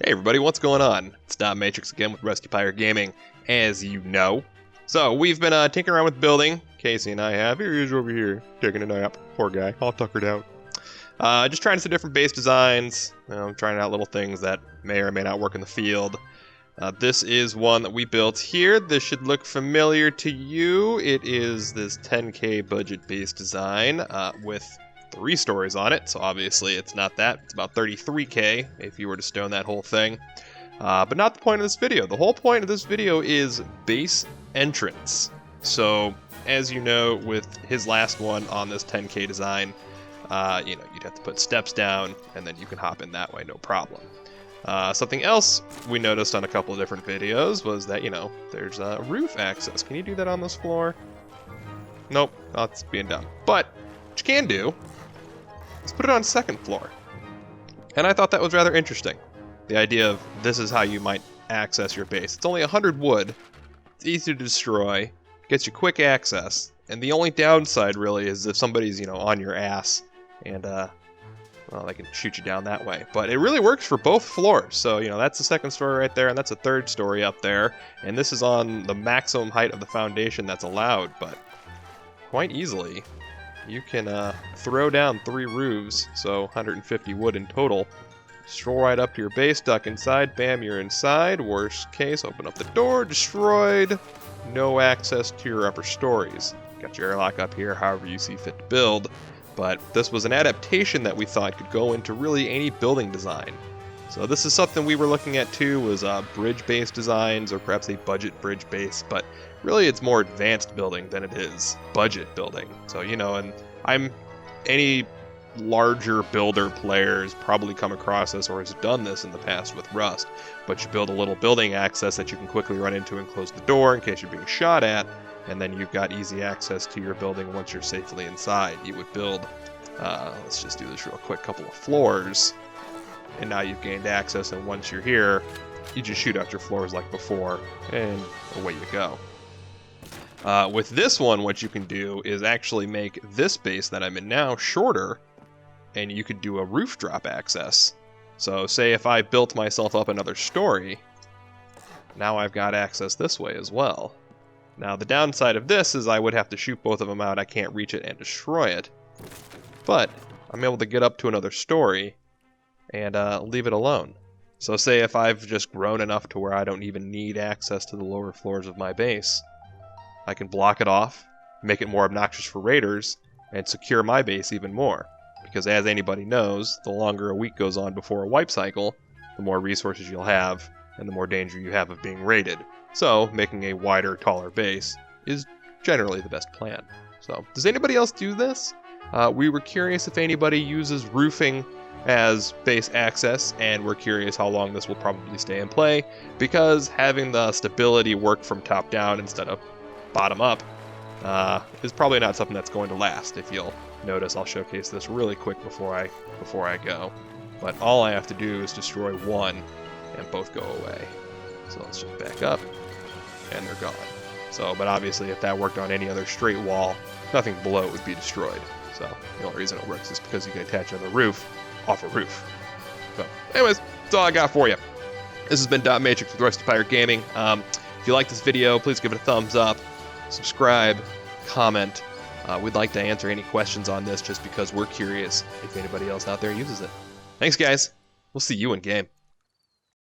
Hey everybody, what's going on? It's Dotmatrix again with Rusty Pirate Gaming, as you know. So, we've been tinkering around with building. Casey and I have. Here he is over here, taking a nap. Poor guy, all tuckered out. Just trying some different base designs. Trying out little things that may or may not work in the field. This is one that we built here. This should look familiar to you. It is this 10K budget base design with 3 stories on it, so obviously it's not that. It's about 33K if you were to stone that whole thing. But not the point of this video. The whole point of this video is base entrance. So, as you know, with his last one on this 10K design, you'd have to put steps down, and then you can hop in that way, no problem. Something else we noticed on a couple of different videos was that, there's roof access. Can you do that on this floor? Nope, that's being done. But what you can do is put it on second floor. And I thought that was rather interesting. The idea of this is how you might access your base. It's only 100 wood, it's easy to destroy, gets you quick access, and the only downside really is if somebody's, on your ass and, well, they can shoot you down that way. But it really works for both floors. So, that's the second story right there, and that's a third story up there. And this is on the maximum height of the foundation that's allowed, but quite easily you can throw down 3 roofs, so 150 wood in total. Stroll right up to your base, duck inside, bam, you're inside. Worst case, open up the door, destroyed. No access to your upper stories. Got your airlock up here, however you see fit to build. But this was an adaptation that we thought could go into really any building design. So this is something we were looking at too, was bridge-based designs, or perhaps a budget bridge base, but really it's more advanced building than it is budget building. So, and any larger builder players probably come across this or has done this in the past with Rust, but you build a little building access that you can quickly run into and close the door in case you're being shot at, and then you've got easy access to your building once you're safely inside. You would build, let's just do this real quick, couple of floors, and now you've gained access, and once you're here, you just shoot out your floors like before, and away you go. With this one, what you can do is actually make this base that I'm in now shorter, and you could do a roof drop access. So say if I built myself up another story, now I've got access this way as well. Now the downside of this is I would have to shoot both of them out. I can't reach it and destroy it. But I'm able to get up to another story and leave it alone. So say if I've just grown enough to where I don't even need access to the lower floors of my base, I can block it off, make it more obnoxious for raiders, and secure my base even more. Because as anybody knows, the longer a week goes on before a wipe cycle, the more resources you'll have, and the more danger you have of being raided. So, making a wider, taller base is generally the best plan. So, does anybody else do this? We were curious if anybody uses roofing as base access, and we're curious how long this will probably stay in play, because having the stability work from top down instead of bottom up is probably not something that's going to last. If you'll notice, I'll showcase this really quick before I go. But all I have to do is destroy one, and both go away. So let's just back up, and they're gone. So, but obviously if that worked on any other straight wall, nothing below it would be destroyed. So the only reason it works is because you can attach another roof off a roof. So anyways, that's all I got for you. This has been Dotmatrix with Rusty Pirate Gaming. If you like this video, please give it a thumbs up, subscribe, comment. We'd like to answer any questions on this just because we're curious if anybody else out there uses it. Thanks guys, we'll see you in game.